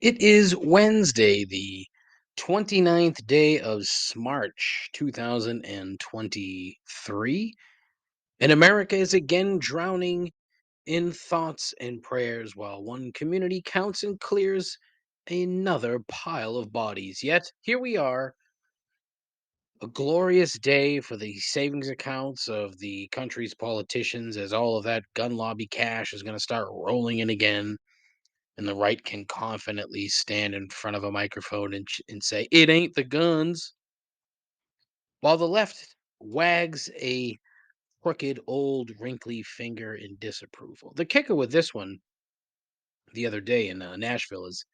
It is Wednesday, the 29th day of March 2023, and America is again drowning in thoughts and prayers while one community counts and clears another pile of bodies. Yet, here we are, a glorious day for the savings accounts of the country's politicians as all of that gun lobby cash is going to start rolling in again. And the right can confidently stand in front of a microphone and say, "It ain't the guns," while the left wags a crooked, old, wrinkly finger in disapproval. The kicker with this one the other day in Nashville is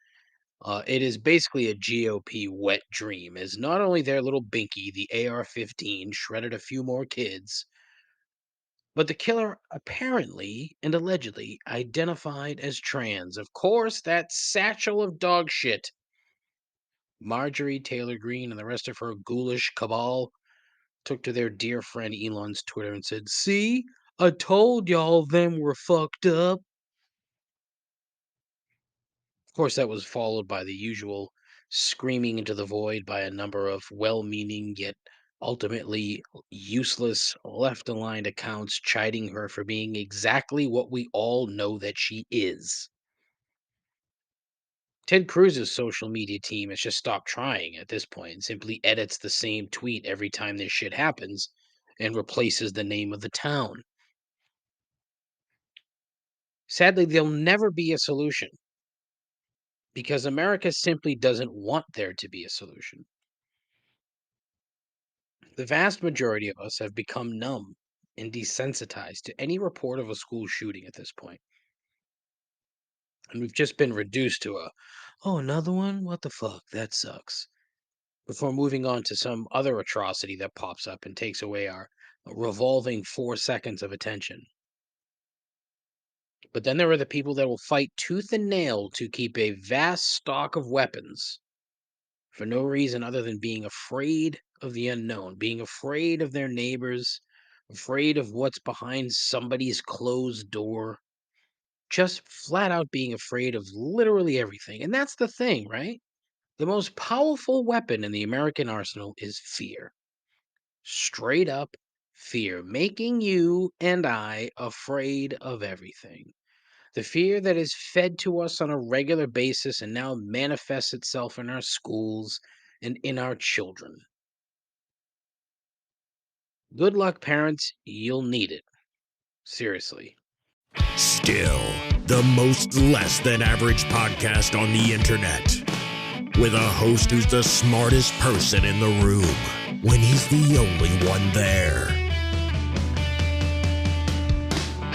it is basically a GOP wet dream, as not only their little binky, the AR-15, shredded a few more kids, but the killer apparently and allegedly identified as trans. Of course, that satchel of dog shit Marjorie Taylor Greene and the rest of her ghoulish cabal took to their dear friend Elon's Twitter and said, "See, I told y'all them were fucked up." Of course, that was followed by the usual screaming into the void by a number of well meaning yet ultimately useless left aligned accounts chiding her for being exactly what we all know that she is. Ted Cruz's social media team has just stopped trying at this point and simply edits the same tweet every time this shit happens and replaces the name of the town. Sadly, there'll never be a solution because America simply doesn't want there to be a solution. The vast majority of us have become numb and desensitized to any report of a school shooting at this point. And we've just been reduced to oh, another one? What the fuck? That sucks. Before moving on to some other atrocity that pops up and takes away our revolving 4 seconds of attention. But then there are the people that will fight tooth and nail to keep a vast stock of weapons for no reason other than being afraid of the unknown, being afraid of their neighbors, afraid of what's behind somebody's closed door, just flat out being afraid of literally everything. And that's the thing, right? The most powerful weapon in the American arsenal is fear. Straight up fear, making you and I afraid of everything. The fear that is fed to us on a regular basis and now manifests itself in our schools and in our children. Good luck, parents. You'll need it. Seriously. Still, the most less than average podcast on the internet. With a host who's the smartest person in the room when he's the only one there.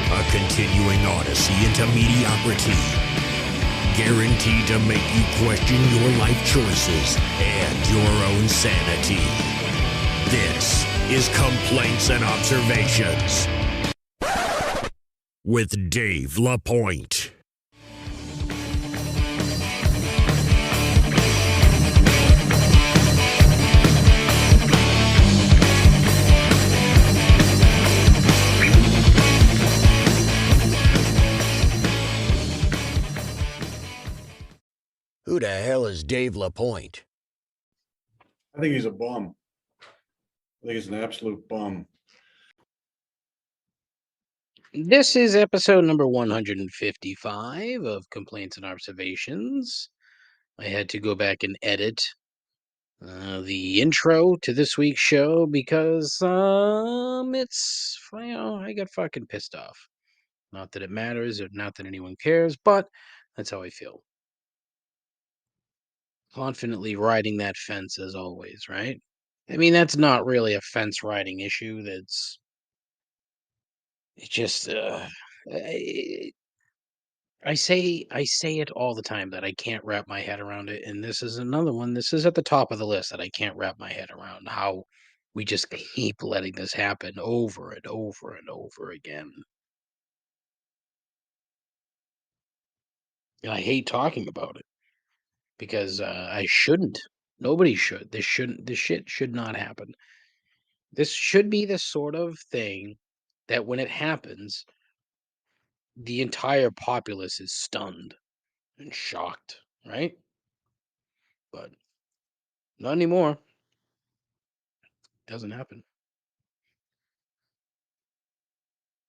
A continuing odyssey into mediocrity. Guaranteed to make you question your life choices and your own sanity. This is Complaints and Observations with Dave LaPointe. Who the hell is Dave LaPointe? I think he's a bum. I think he's an absolute bum. This is episode number 155 of Complaints and Observations. I had to go back and edit the intro to this week's show because it's, I got fucking pissed off. Not that it matters or not that anyone cares, but that's how I feel. Confidently riding that fence as always, right? I mean, that's not really a fence riding issue. It's just I say it all the time that I can't wrap my head around it, and this is another one. This is at the top of the list that I can't wrap my head around how we just keep letting this happen over and over and over again. And I hate talking about it because I shouldn't. Nobody should. This shouldn't. This shit should not happen. This should be the sort of thing that when it happens, the entire populace is stunned and shocked, right? but not anymore. Doesn't happen.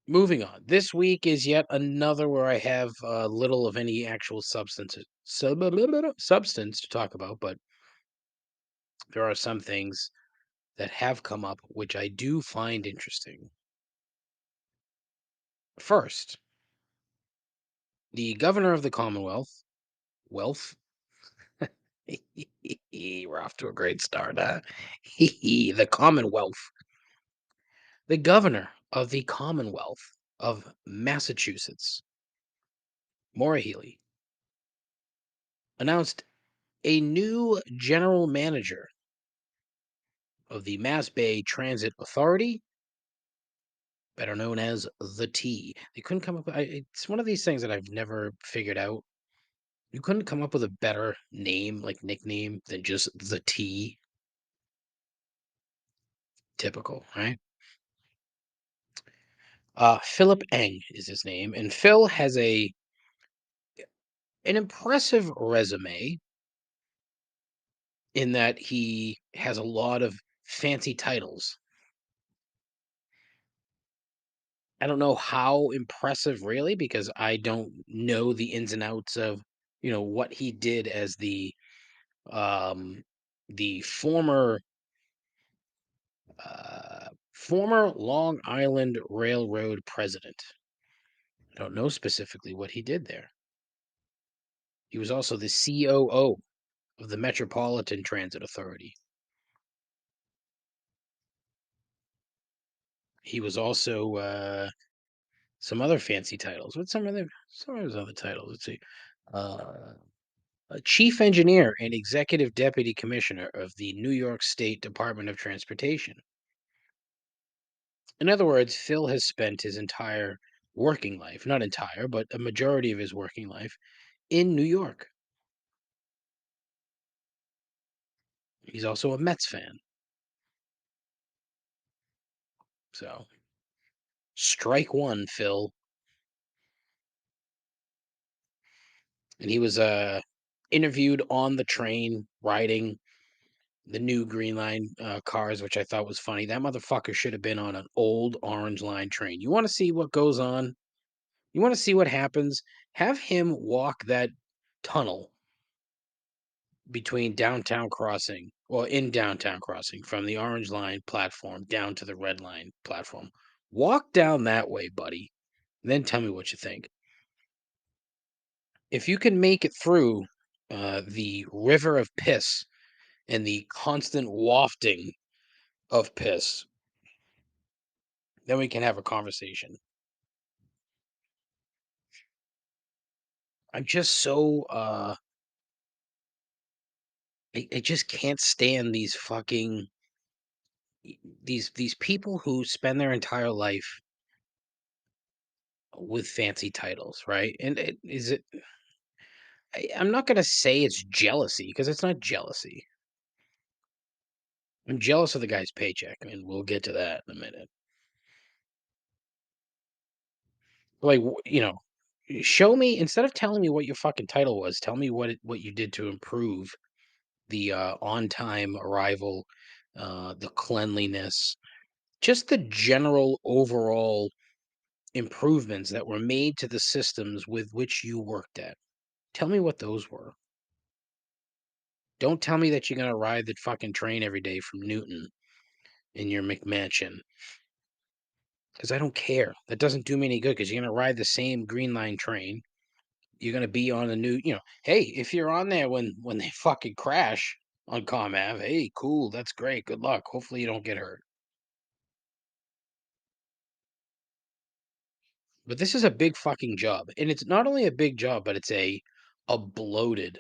Moving on. This week is yet another where I have little of any actual substance to talk about, but there are some things that have come up which I do find interesting. First, the governor of the Commonwealth, wealth. We're off to a great start, huh? The Commonwealth. The governor of the Commonwealth of Massachusetts, Maura Healey, announced a new general manager of the Mass Bay Transit Authority, better known as the T. They couldn't come up. It's one of these things that I've never figured out. You couldn't come up with a better name, like nickname, than just the T. Typical, right? Philip Eng is his name, and Phil has an impressive resume in that he has a lot of fancy titles. I don't know how impressive really, because I don't know the ins and outs of, what he did as um the former Long Island Railroad president. I don't know specifically what he did there. He was also the COO of the Metropolitan Transit Authority. He was also some other fancy titles. What's some of his other titles? Let's see. Uh, a chief engineer and executive deputy commissioner of the New York State Department of Transportation. In other words, Phil has spent his entire working life, not entire, but a majority of his working life in New York. He's also a Mets fan. So, strike one, Phil. And he was interviewed on the train riding the new Green Line cars, which I thought was funny. That motherfucker should have been on an old Orange Line train. You want to see what goes on? You want to see what happens? Have him walk that tunnel between downtown crossing, or in downtown crossing, from the Orange Line platform down to the Red Line platform. Walk down that way, buddy. And then tell me what you think. If you can make it through the river of piss and the constant wafting of piss, then we can have a conversation. I'm just so I just can't stand these fucking these people who spend their entire life with fancy titles, right? And I'm not gonna say it's jealousy, because it's not jealousy. I'm jealous of the guy's paycheck, and we'll get to that in a minute. Like, show me, instead of telling me what your fucking title was, tell me what you did to improve the on time arrival, the cleanliness, just the general overall improvements that were made to the systems with which you worked at. Tell me what those were. Don't tell me that you're gonna ride the fucking train every day from Newton in your McMansion, because I don't care. That doesn't do me any good, because you're gonna ride the same Green Line train. You're gonna be on a new, hey, if you're on there when they fucking crash on Com Ave, hey, cool, that's great. Good luck. Hopefully you don't get hurt. But this is a big fucking job. And it's not only a big job, but it's a bloated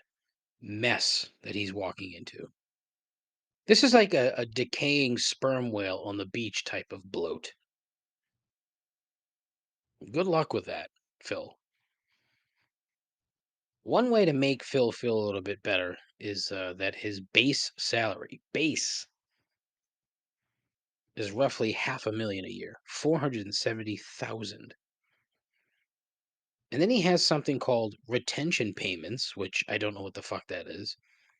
mess that he's walking into. This is like a decaying sperm whale on the beach type of bloat. Good luck with that, Phil. One way to make Phil feel a little bit better is that his base is roughly $500,000 a year, 470,000. And then he has something called retention payments, which I don't know what the fuck that is.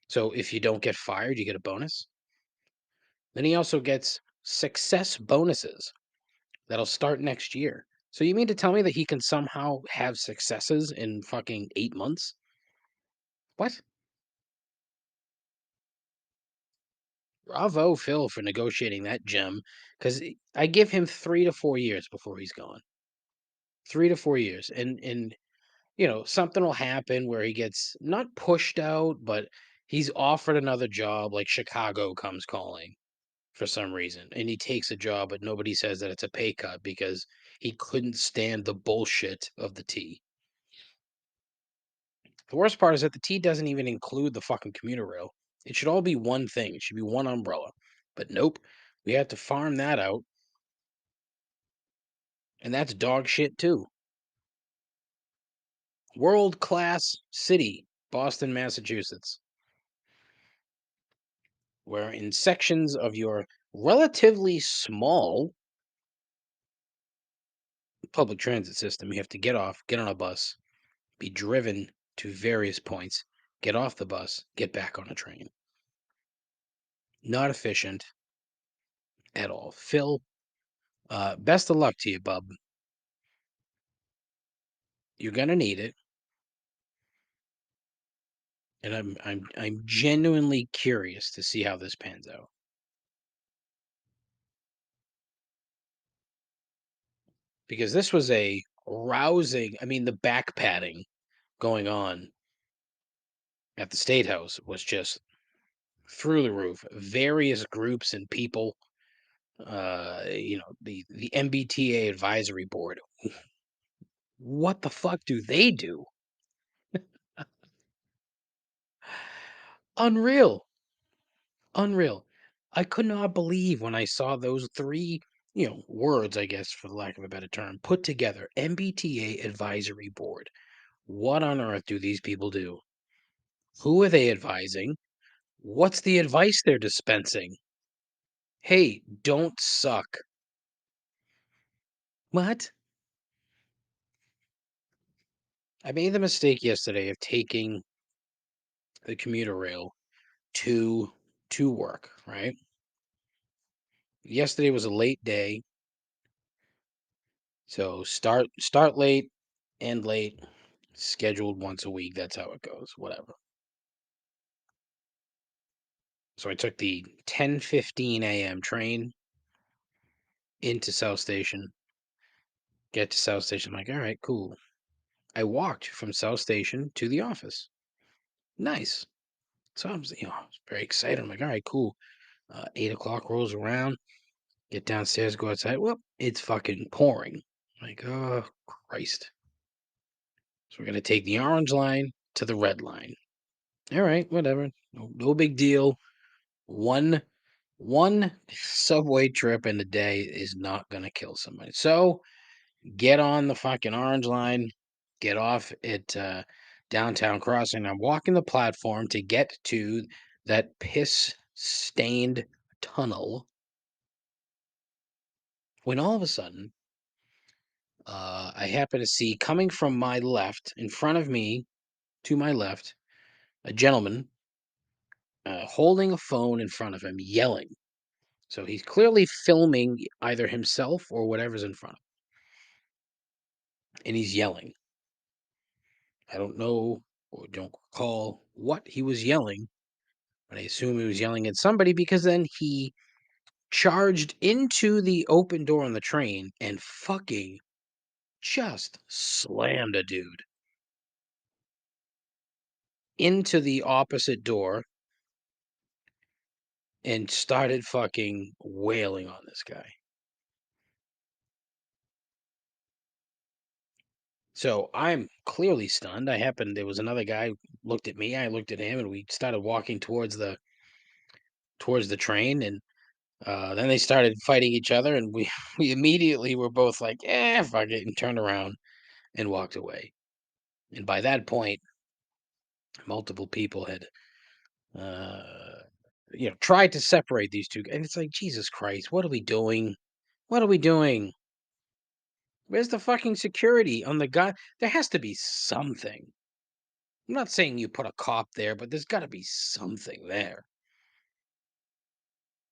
So if you don't get fired, you get a bonus. Then he also gets success bonuses that'll start next year. So you mean to tell me that he can somehow have successes in fucking 8 months? What? Bravo, Phil, for negotiating that gem, because I give him 3 to 4 years before he's gone. 3 to 4 years, and something will happen where he gets not pushed out, but he's offered another job, like Chicago comes calling for some reason, and he takes a job, but nobody says that it's a pay cut because he couldn't stand the bullshit of the T. The worst part is that the T doesn't even include the fucking commuter rail. It should all be one thing. It should be one umbrella. But nope, we have to farm that out, and that's dog shit too. World class city, Boston, Massachusetts, where in sections of your relatively small public transit system, you have to get off, get on a bus, be driven to various points, get off the bus, get back on a train. Not efficient at all. Phil, best of luck to you, bub. You're gonna need it, and I'm genuinely curious to see how this pans out. Because this was a rousing, I mean, the back patting going on at the State House was just through the roof. Various groups and people, the MBTA advisory board. What the fuck do they do? Unreal. Unreal. I could not believe when I saw those three, words, I guess, for the lack of a better term, put together. MBTA advisory board. What on earth do these people do? Who are they advising? What's the advice they're dispensing? Hey, don't suck. What? I made the mistake yesterday of taking the commuter rail to work, right? Yesterday was a late day, so start late, end late, scheduled once a week. That's how it goes. Whatever. So I took the 10:15 a.m. train into South Station. Get to South Station. I'm like, all right, cool. I walked from South Station to the office. Nice. So I was very excited. I'm like, all right, cool. 8 o'clock rolls around. Get downstairs, go outside. Well, it's fucking pouring. Like, oh Christ. So we're gonna take the orange line to the red line. All right, whatever. No big deal. One subway trip in a day is not gonna kill somebody. So get on the fucking orange line, get off at downtown crossing. I'm walking the platform to get to that piss stained tunnel when all of a sudden I happen to see coming from my left, in front of me, to my left, a gentleman holding a phone in front of him, yelling. So he's clearly filming either himself or whatever's in front of him, and he's yelling. I don't know or don't recall what he was yelling, but I assume he was yelling at somebody because then he charged into the open door on the train and fucking just slammed a dude into the opposite door and started fucking wailing on this guy. So I'm clearly stunned. There was another guy looked at me, I looked at him, and we started walking towards the train, and then they started fighting each other, and we we immediately were both like, fuck it, and turned around and walked away. And by that point, multiple people had uh tried to separate these two, and it's like, Jesus Christ, what are we doing? What are we doing? Where's the fucking security on the guy? There has to be something. I'm not saying you put a cop there, but there's got to be something there.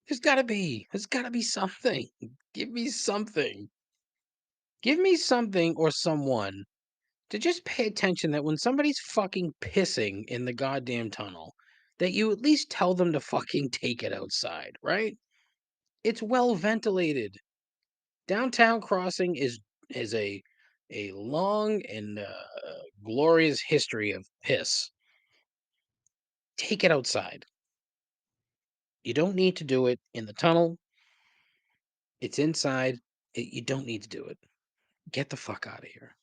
There's got to be. There's got to be something. Give me something. Give me something or someone to just pay attention that when somebody's fucking pissing in the goddamn tunnel, that you at least tell them to fucking take it outside, right? It's well ventilated. Downtown Crossing is a long and glorious history of piss. Take it outside. You don't need to do it in the tunnel. It's inside. You don't need to do it. Get the fuck out of here.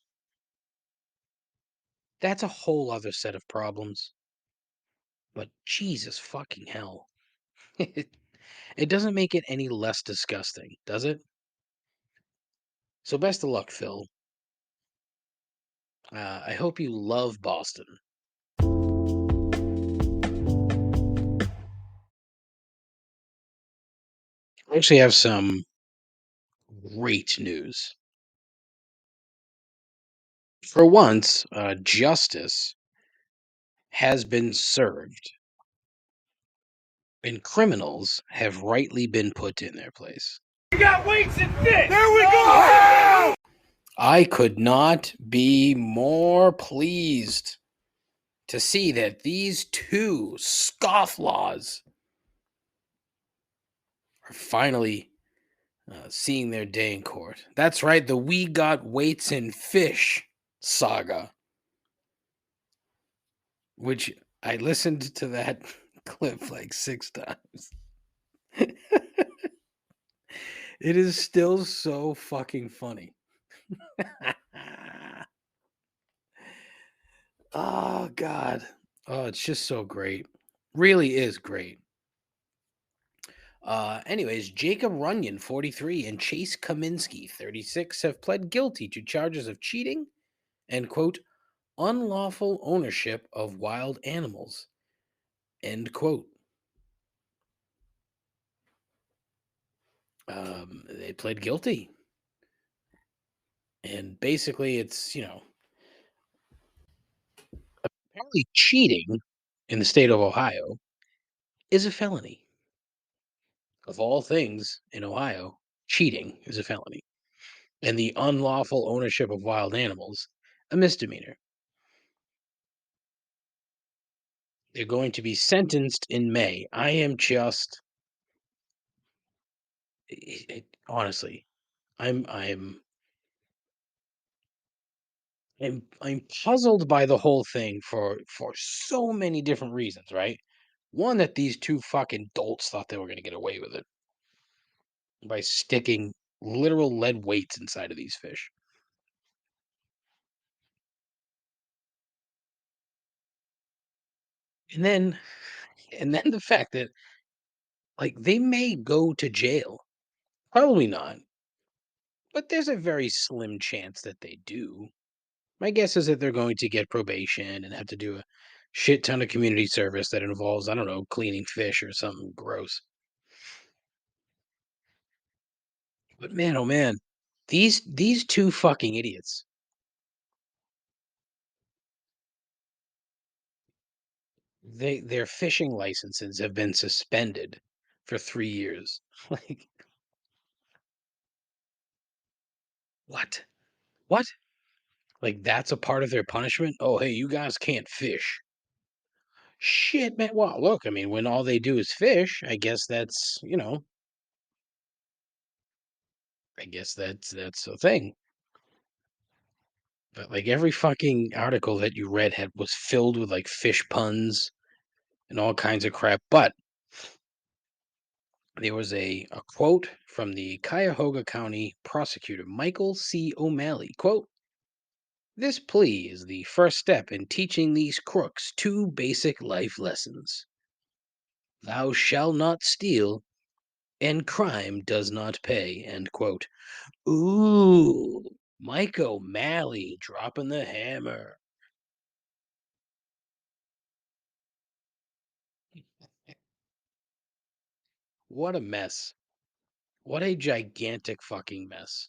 That's a whole other set of problems. But Jesus fucking hell. It doesn't make it any less disgusting, does it? So best of luck, Phil. I hope you love Boston. I actually have some great news. For once, justice has been served and criminals have rightly been put in their place. We got weights and fit. There we go. I could not be more pleased to see that these two scofflaws are finally seeing their day in court. That's right, the We Got Weights and Fish saga, which I listened to that clip like 6 times. It is still so fucking funny. Oh, God. Oh, it's just so great. Really is great. Anyways, Jacob Runyon, 43, and Chase Kaminsky, 36, have pled guilty to charges of cheating and, quote, unlawful ownership of wild animals, end quote. They pled guilty. And basically, it's, apparently cheating in the state of Ohio is a felony. Of all things in Ohio, cheating is a felony. And the unlawful ownership of wild animals, a misdemeanor. They're going to be sentenced in May. I am just honestly, I'm I'm puzzled by the whole thing for so many different reasons, right? One, that these two fucking dolts thought they were going to get away with it by sticking literal lead weights inside of these fish. And then the fact that like they may go to jail. Probably not, but there's a very slim chance that they do. My guess is that they're going to get probation and have to do a shit ton of community service that involves, I don't know, cleaning fish or something gross. But man, oh man, these two fucking idiots. Their fishing licenses have been suspended for 3 years. Like what? What? Like that's a part of their punishment? Oh, hey, you guys can't fish. Shit, man. Well, look, I mean, when all they do is fish, I guess that's a thing. But like every fucking article that you read had was filled with like fish puns and all kinds of crap. But there was a quote from the Cuyahoga County prosecutor, Michael C. O'Malley. Quote, this plea is the first step in teaching these crooks two basic life lessons. Thou shalt not steal, and crime does not pay. End quote. Ooh, Mike O'Malley dropping the hammer. What a mess. What a gigantic fucking mess.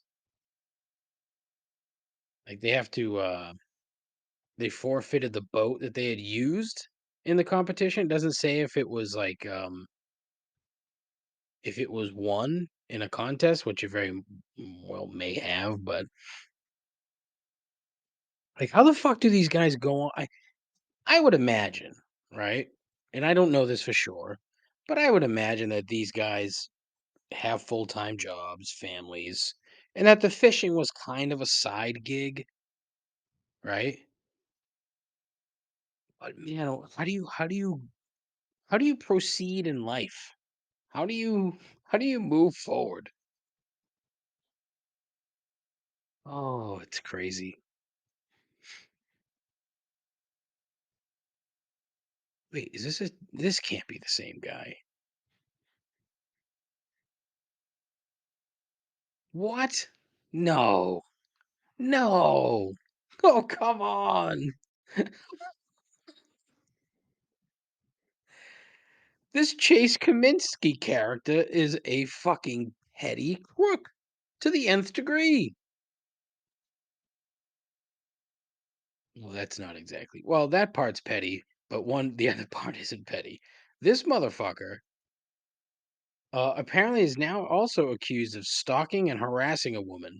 Like they have to they forfeited the boat that they had used in the competition. It doesn't say if it was like if it was won in a contest, which it very well may have, but like how the fuck do these guys go on? I would imagine, right? And I don't know this for sure, but I would imagine that these guys have full-time jobs, families, and that the fishing was kind of a side gig, right? But man, how do you proceed in life? How do you move forward? Oh, it's crazy. Wait, this can't be the same guy. What? No. No. Oh, come on. This Chase Kaminsky character is a fucking petty crook to the nth degree. Well, that's not exactly. Well, that part's petty, but the other part isn't petty. This motherfucker apparently is now also accused of stalking and harassing a woman,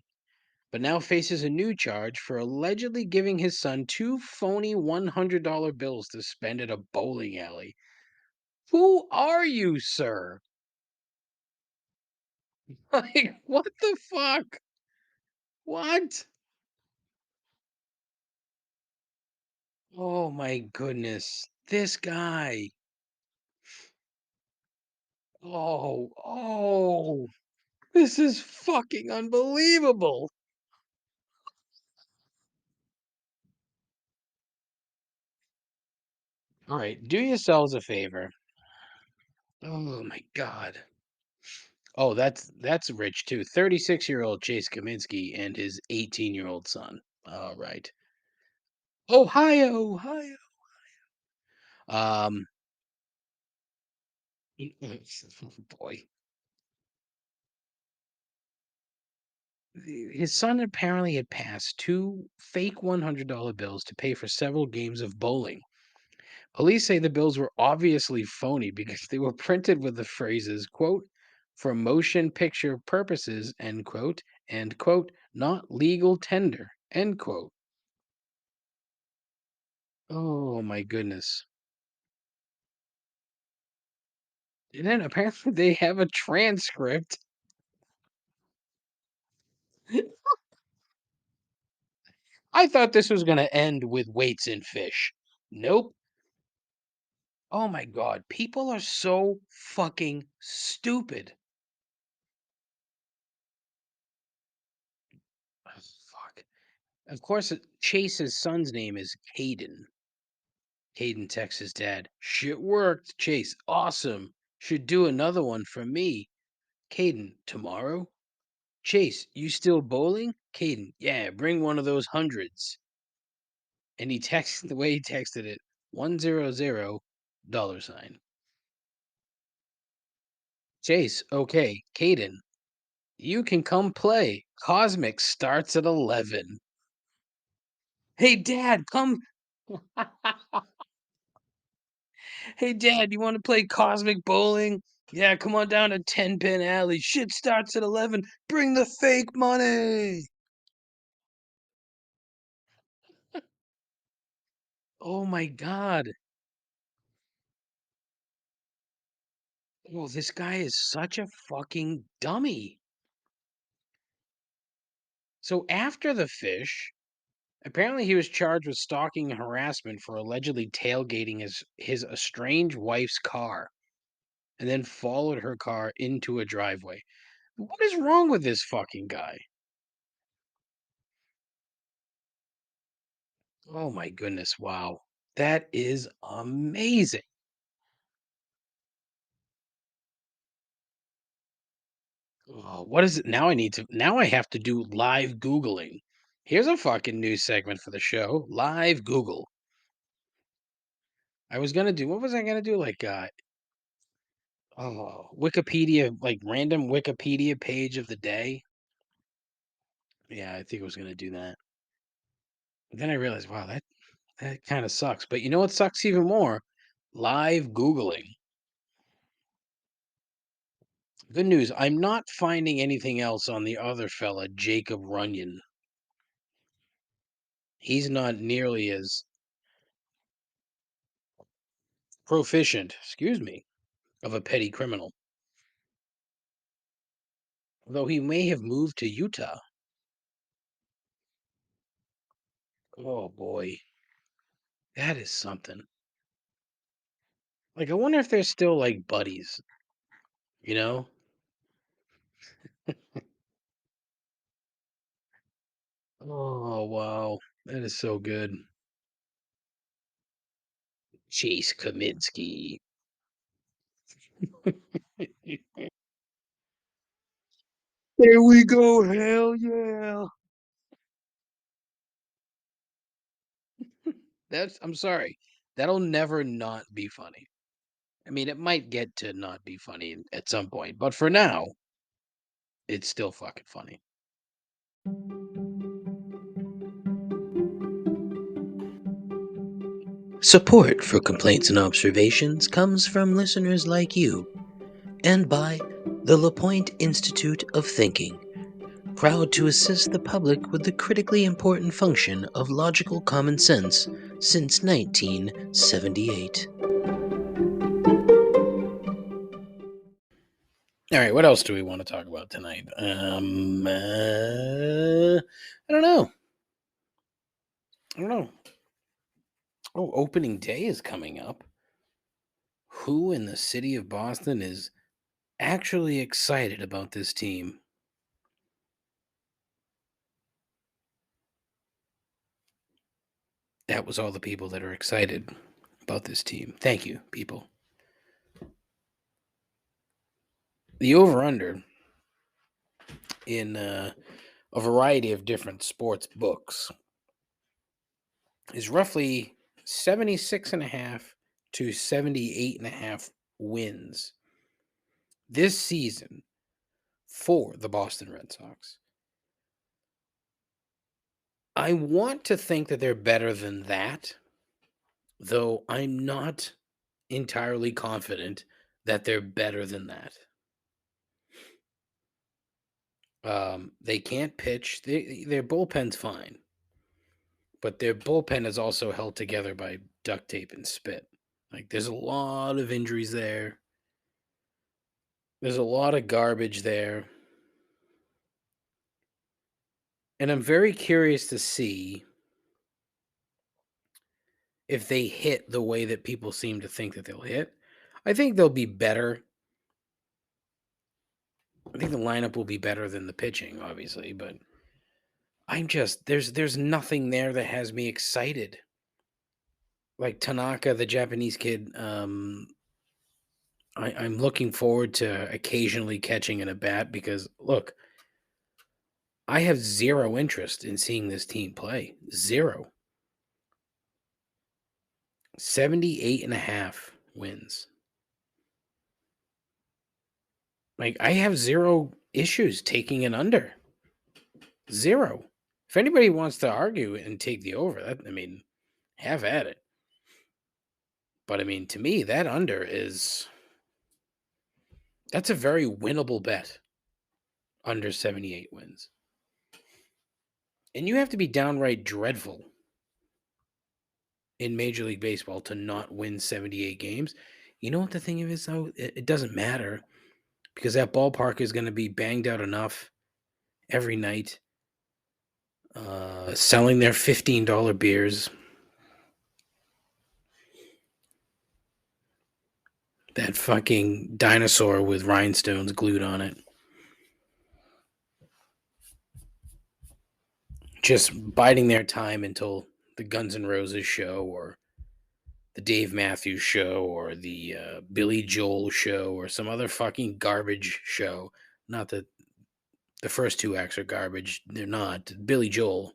but now faces a new charge for allegedly giving his son two phony $100 bills to spend at a bowling alley. Who are you, sir? Like, what the fuck? What? Oh my goodness. This guy. Oh, this is fucking unbelievable. All right, do yourselves a favor. Oh my god. Oh, that's rich too. 36-year-old Chase Kaminsky and his 18-year-old son. All right. Ohio. Um boy. His son apparently had passed two fake $100 bills to pay for several games of bowling. Police say the bills were obviously phony because they were printed with the phrases, quote, for motion picture purposes, end quote, and quote, not legal tender, end quote. Oh my goodness. And then apparently they have a transcript. I thought this was going to end with weights and fish. Nope. Oh my God. People are so fucking stupid. Oh, fuck. Of course, Chase's son's name is Caden. Caden texts his dad, "Shit worked, Chase. Awesome. Should do another one for me." Caden, "Tomorrow?" Chase, "You still bowling?" Caden, "Yeah, bring one of those hundreds." And he texted the way he texted it, 100 dollar sign. Chase, "Okay." Caden, "You can come play. Cosmic starts at 11." Hey, Dad, come. Hey, Dad, you want to play cosmic bowling? Yeah, come on down to 10 Pin Alley. Shit starts at 11. Bring the fake money. Oh my God. Oh, this guy is such a fucking dummy. So after the fish, apparently he was charged with stalking and harassment for allegedly tailgating his estranged wife's car and then followed her car into a driveway. What is wrong with this fucking guy? Oh my goodness, wow. That is amazing. Oh, what is it? Now I have to do live Googling. Here's a fucking new segment for the show. Live Google. What was I gonna do? Like Wikipedia, like random Wikipedia page of the day. Yeah, I think I was gonna do that. Then I realized, wow, That kind of sucks. But you know what sucks even more? Live Googling. Good news. I'm not finding anything else on the other fella, Jacob Runyon. He's not nearly as proficient, excuse me, of a petty criminal. Though he may have moved to Utah. Oh boy. That is something. Like, I wonder if they're still like buddies, you know? Oh wow. That is so good. Chase Kaminsky. There we go. Hell yeah. I'm sorry. That'll never not be funny. I mean, it might get to not be funny at some point, but for now, it's still fucking funny. Support for complaints and observations comes from listeners like you and by the LaPointe Institute of Thinking, proud to assist the public with the critically important function of logical common sense since 1978. All right, what else do we want to talk about tonight? I don't know. Oh, opening day is coming up. Who in the city of Boston is actually excited about this team? That was all the people that are excited about this team. Thank you, people. The over-under in a variety of different sports books is roughly 76.5 to 78.5 wins this season for the Boston Red Sox. I want to think that they're better than that, though I'm not entirely confident that they're better than that. They can't pitch. Their bullpen's fine, but their bullpen is also held together by duct tape and spit. Like, there's a lot of injuries there. There's a lot of garbage there. And I'm very curious to see if they hit the way that people seem to think that they'll hit. I think they'll be better. I think the lineup will be better than the pitching, obviously, but there's nothing there that has me excited. Like Tanaka, the Japanese kid, I'm looking forward to occasionally catching an at bat because look, I have zero interest in seeing this team play. Zero. 78.5 wins. Like, I have zero issues taking an under. Zero. If anybody wants to argue and take the over, have at it. But to me, that under that's a very winnable bet. Under 78 wins. And you have to be downright dreadful in Major League Baseball to not win 78 games. You know what the thing is, though? It doesn't matter because that ballpark is going to be banged out enough every night, selling their $15 beers. That fucking dinosaur with rhinestones glued on it. Just biding their time until the Guns N' Roses show or the Dave Matthews show or the Billy Joel show or some other fucking garbage show. Not that the first two acts are garbage. They're not. Billy Joel.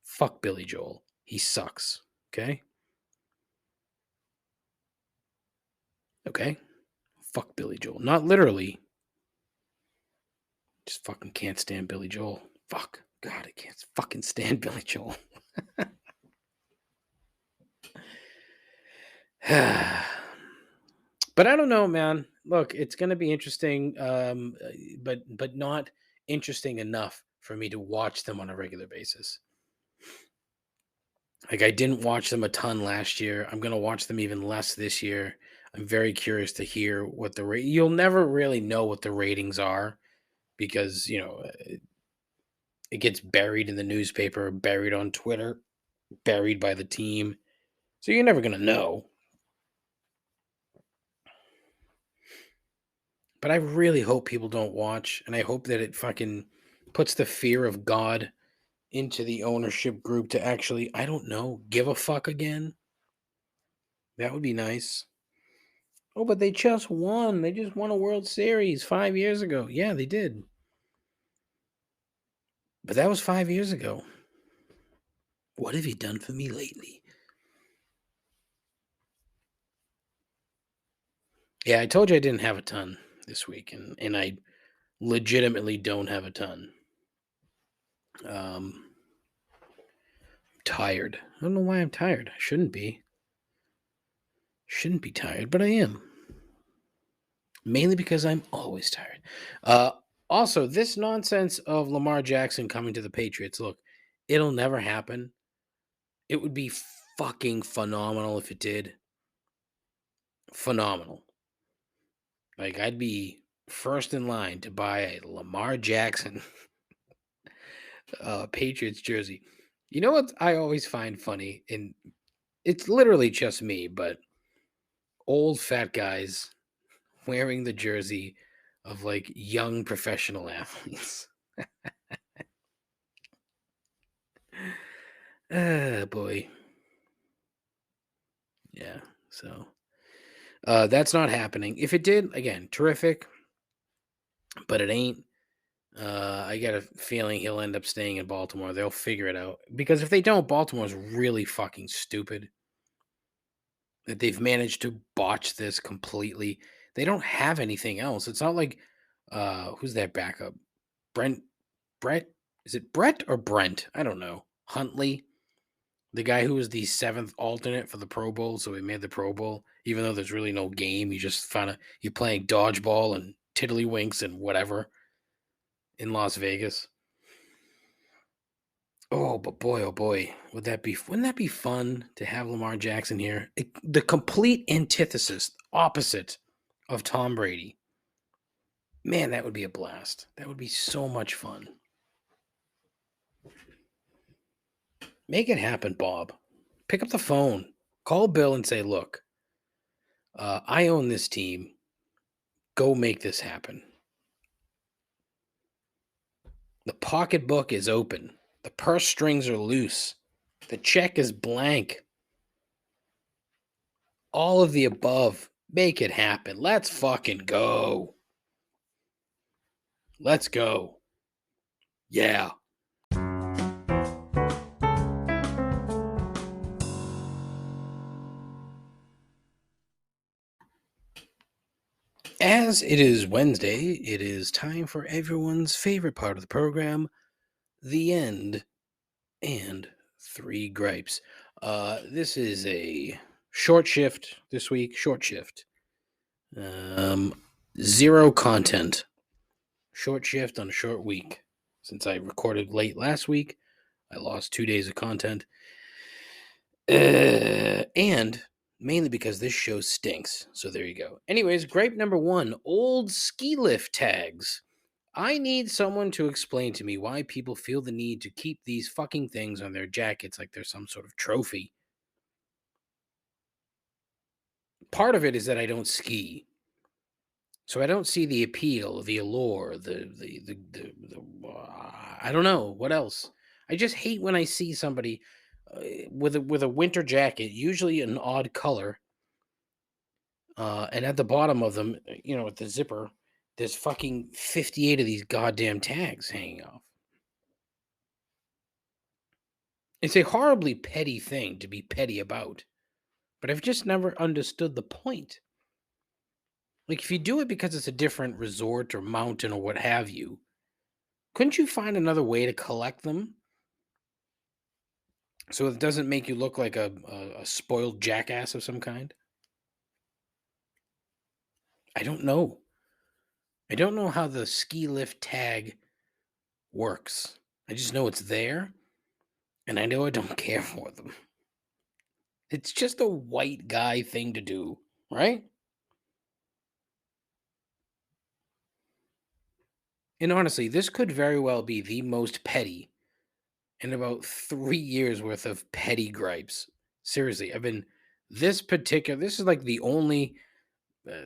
Fuck Billy Joel. He sucks. Okay? Okay? Fuck Billy Joel. Not literally. Just fucking can't stand Billy Joel. Fuck. God, I can't fucking stand Billy Joel. But I don't know, man. Look, it's going to be interesting, but not interesting enough for me to watch them on a regular basis. Like I didn't watch them a ton last year. I'm going to watch them even less this year. I'm very curious to hear what the rate. You'll never really know what the ratings are because it gets buried in the newspaper, buried on Twitter, buried by the team. So you're never going to know. But I really hope people don't watch, and I hope that it fucking puts the fear of God into the ownership group to actually, I don't know, give a fuck again. That would be nice. Oh, but they just won. They just won a World Series 5 years ago. Yeah, they did. But that was 5 years ago. What have you done for me lately? Yeah, I told you I didn't have a ton this week, and I legitimately don't have a ton. Tired. I don't know why I'm tired. I shouldn't be. Shouldn't be tired, but I am. Mainly because I'm always tired. Uh, Also, this nonsense of Lamar Jackson coming to the Patriots, look, it'll never happen. It would be fucking phenomenal if it did. Phenomenal. Like, I'd be first in line to buy a Lamar Jackson Patriots jersey. You know what I always find funny? And it's literally just me, but old fat guys wearing the jersey of like young professional athletes. Ah, boy. Yeah. So that's not happening. If it did, again, terrific, but it ain't. I got a feeling he'll end up staying in Baltimore. They'll figure it out. Because if they don't, Baltimore's really fucking stupid that they've managed to botch this completely. They don't have anything else. It's not like who's that backup? Brett? Is it Brett or Brent? I don't know. Huntley, the guy who was the seventh alternate for the Pro Bowl, so he made the Pro Bowl, even though there's really no game. You just found you're playing dodgeball and tiddlywinks and whatever in Las Vegas. Oh, but boy, oh boy, wouldn't that be fun to have Lamar Jackson here? The complete antithesis, opposite of Tom Brady. Man, that would be a blast. That would be so much fun. Make it happen, Bob. Pick up the phone. Call Bill and say, look, I own this team. Go make this happen. The pocketbook is open. The purse strings are loose. The check is blank. All of the above. Make it happen. Let's fucking go. Let's go. Yeah. As it is Wednesday, it is time for everyone's favorite part of the program, the end and three gripes. This is a short shift this week. Short shift. Zero content. Short shift on a short week. Since I recorded late last week, I lost 2 days of content. And mainly because this show stinks. So there you go. Anyways, gripe number one, old ski lift tags. I need someone to explain to me why people feel the need to keep these fucking things on their jackets like they're some sort of trophy. Part of it is that I don't ski. So I don't see the appeal, the allure, I don't know what else. I just hate when I see somebody with a winter jacket, usually an odd color, and at the bottom of them, with the zipper, there's fucking 58 of these goddamn tags hanging off. It's a horribly petty thing to be petty about, but I've just never understood the point. Like, if you do it because it's a different resort or mountain or what have you, couldn't you find another way to collect them so it doesn't make you look like a spoiled jackass of some kind? I don't know. I don't know how the ski lift tag works. I just know it's there, and I know I don't care for them. It's just a white guy thing to do, right? And honestly, this could very well be the most petty in about 3 years worth of petty gripes. Seriously, this is like the only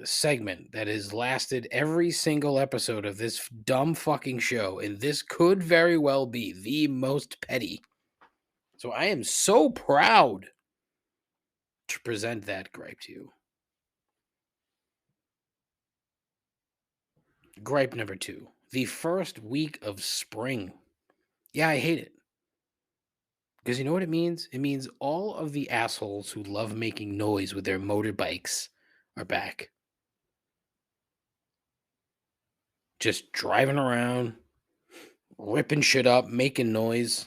segment that has lasted every single episode of this dumb fucking show, and this could very well be the most petty. So I am so proud to present that gripe to you. Gripe number 2. The first week of spring. Yeah, I hate it. Because you know what it means? It means all of the assholes who love making noise with their motorbikes are back. Just driving around, ripping shit up, making noise.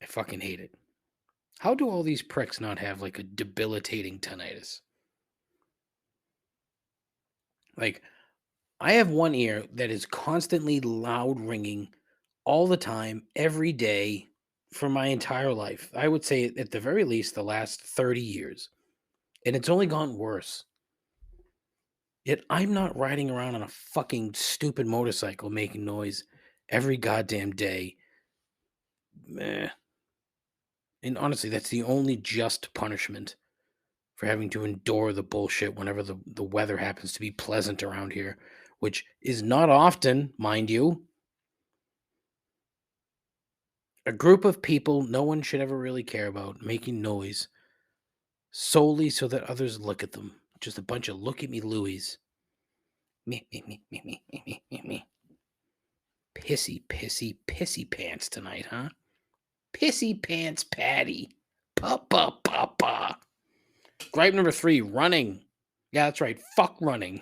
I fucking hate it. How do all these pricks not have like a debilitating tinnitus? Like, I have one ear that is constantly loud ringing all the time, every day for my entire life. I would say at the very least the last 30 years. And it's only gotten worse. Yet I'm not riding around on a fucking stupid motorcycle making noise every goddamn day. Meh. And honestly, that's the only just punishment for having to endure the bullshit whenever the weather happens to be pleasant around here, which is not often, mind you. A group of people no one should ever really care about making noise solely so that others look at them. Just a bunch of look at me Louis. Me, me, me, me, me, me, me, me, me. Pissy, pissy, pissy pants tonight, huh? Pissy pants Patty. Papa, papa. Gripe number 3, running. Yeah, that's right. Fuck running.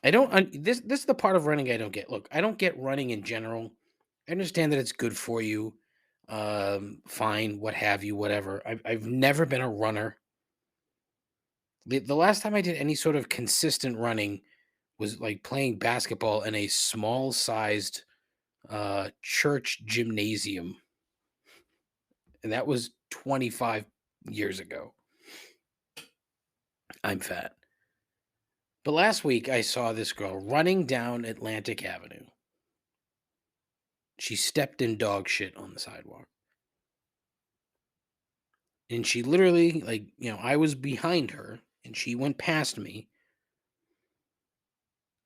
I don't. This is the part of running I don't get. Look, I don't get running in general. I understand that it's good for you. Fine, what have you, whatever. I've never been a runner. The last time I did any sort of consistent running was like playing basketball in a small sized church gymnasium. And that was 25 years ago. I'm fat. But last week I saw this girl running down Atlantic Avenue. She stepped in dog shit on the sidewalk. And she literally, like, I was behind her and she went past me.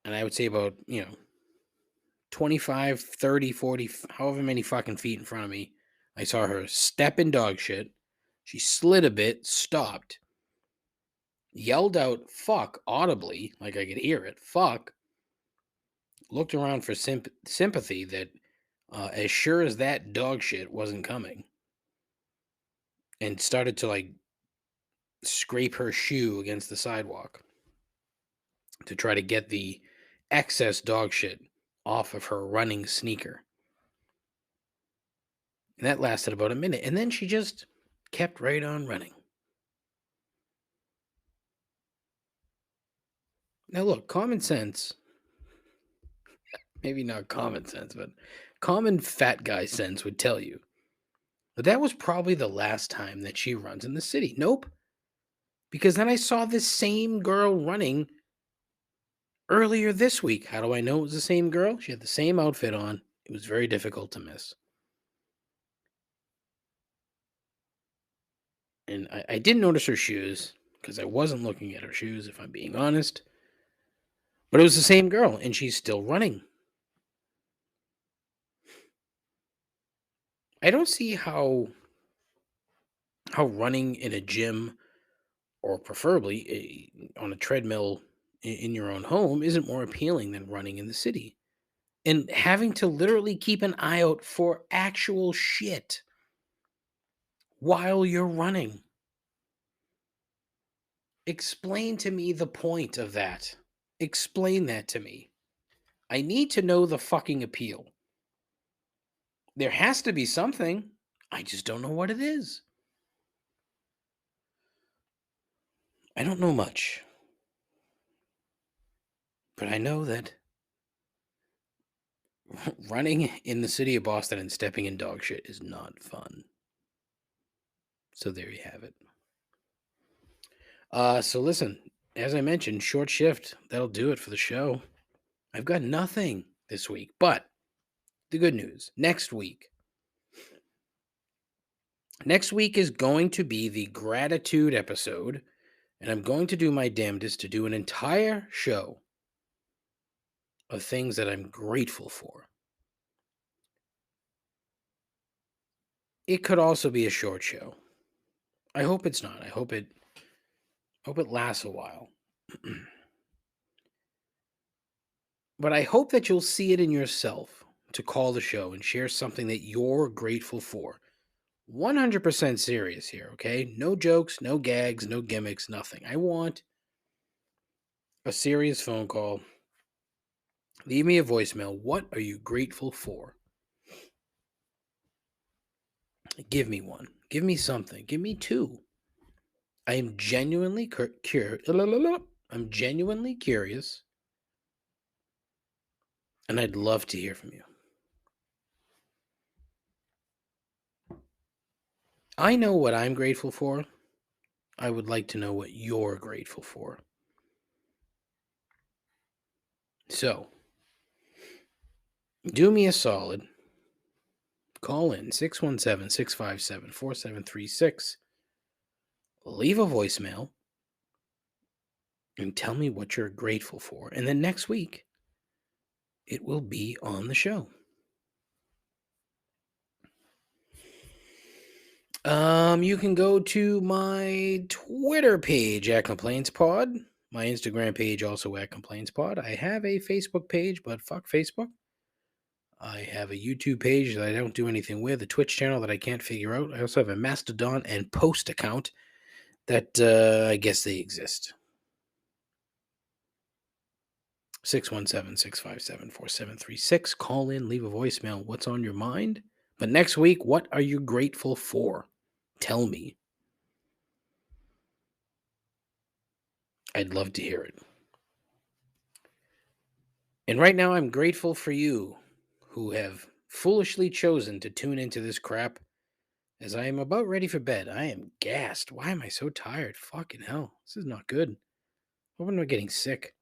And I would say about, 25, 30, 40, however many fucking feet in front of me. I saw her step in dog shit. She slid a bit, stopped, yelled out, fuck, audibly, like I could hear it, fuck. Looked around for sympathy that as sure as that dog shit wasn't coming. And started to, like, scrape her shoe against the sidewalk to try to get the excess dog shit off of her running sneaker. And that lasted about a minute. And then she just kept right on running. Now, look, common sense, maybe not common sense, but common fat guy sense would tell you that that was probably the last time that she runs in the city. Nope. Because then I saw this same girl running earlier this week. How do I know it was the same girl? She had the same outfit on. It was very difficult to miss. And I didn't notice her shoes because I wasn't looking at her shoes, if I'm being honest. But it was the same girl, and she's still running. I don't see how running in a gym or preferably on a treadmill in your own home isn't more appealing than running in the city. And having to literally keep an eye out for actual shit while you're running. Explain to me the point of that. Explain that to me. I need to know the fucking appeal. There has to be something. I just don't know what it is. I don't know much, but I know that running in the city of Boston and stepping in dog shit is not fun. So there you have it. So listen, as I mentioned, short shift. That'll do it for the show. I've got nothing this week, but the good news, next week is going to be the gratitude episode, and I'm going to do my damnedest to do an entire show of things that I'm grateful for. It could also be a short show. I hope it's not. I hope it lasts a while. But I hope that you'll see it in yourself to call the show and share something that you're grateful for. 100% serious here, okay? No jokes, no gags, no gimmicks, nothing. I want a serious phone call. Leave me a voicemail. What are you grateful for? Give me one. Give me something. Give me two. I am genuinely I'm genuinely curious, and I'd love to hear from you. I know what I'm grateful for. I would like to know what you're grateful for. So, do me a solid. Call in 617-657-4736. Leave a voicemail and tell me what you're grateful for. And then next week, it will be on the show. You can go to my Twitter page at ComplainsPod. My Instagram page also at ComplainsPod. I have a Facebook page, but fuck Facebook. I have a YouTube page that I don't do anything with, a Twitch channel that I can't figure out. I also have a Mastodon and Post account that I guess they exist. 617-657-4736. Call in, leave a voicemail. What's on your mind? But next week, what are you grateful for? Tell me. I'd love to hear it. And right now, I'm grateful for you who have foolishly chosen to tune into this crap as I am about ready for bed. I am gassed. Why am I so tired? Fucking hell. This is not good. Hope I'm not getting sick.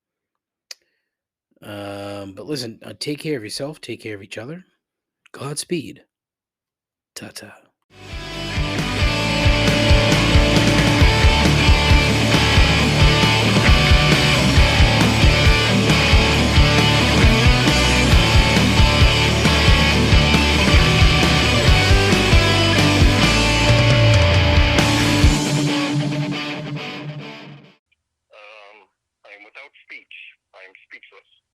But listen, take care of yourself. Take care of each other. Godspeed. Ta-ta.